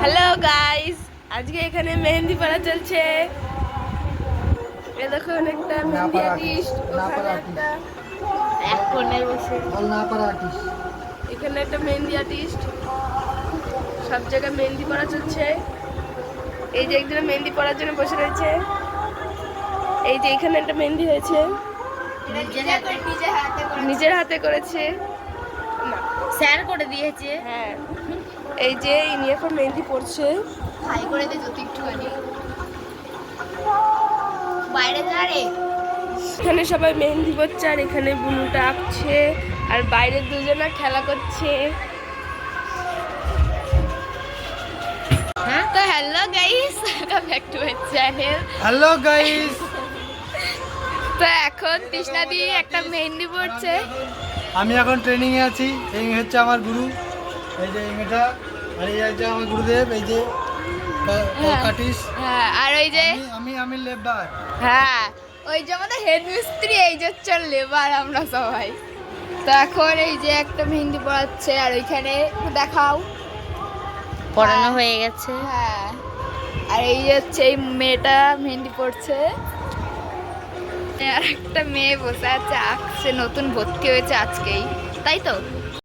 Hello guys, আজকে এখানে মেহেন্দি পড়া চলছে। এই দেখো অনেকটা মেহেন্দি আর্টিস্ট, ওখানে একটা এক কোণে বসে এখানে একটা মেহেন্দি আর্টিস্ট, সব জায়গায় মেহেন্দি পড়া চলছে। এই যে একজন মেহেন্দি পড়ার জন্য বসে রয়েছে। এই যে এখানে একটা মেহেন্দি হয়েছে, নিজের হাতে করেছে, স্যার করে দিয়েছে। হ্যাঁ। এই যে ইনি এখন মেহেন্দি পড়ছে। হাই করে দে যদি একটুখানি বাইরে যা রে। এখানে সবাই মেহেন্দি পড়ছে আর এখানে বুনুটা আঁকছে আর বাইরে দুজনা খেলা করছে। হ্যাঁ তো hello guys, welcome back to my channel. Hello guys, তো এখন তৃষ্ণা দি একটা মেহেন্দি পড়ছে। আমি এখন ট্রেনিং এ আছি। এই হচ্ছে আমার গুরু, এই যে এটা, আর এই হচ্ছে আমার গুরুদেব, এই যে কাটিস। হ্যাঁ, আর ওই যে আমি লেবার। হ্যাঁ, ওই যে আমাদের হেড মিস্ত্রি, এই যে হচ্ছে লেবার আমরা সবাই। তো এখন এই যে একটা মেহেন্দি পড়াচ্ছে আর ওইখানে দেখাও পড়ানো হয়ে গেছে। হ্যাঁ, আর এই যে হচ্ছে এই মেয়েটা মেহেন্দি পড়ছে আর একটা মেয়ে বসে আছে আঁকছে, নতুন ভর্তি হয়েছে আজকেই, তাই তো?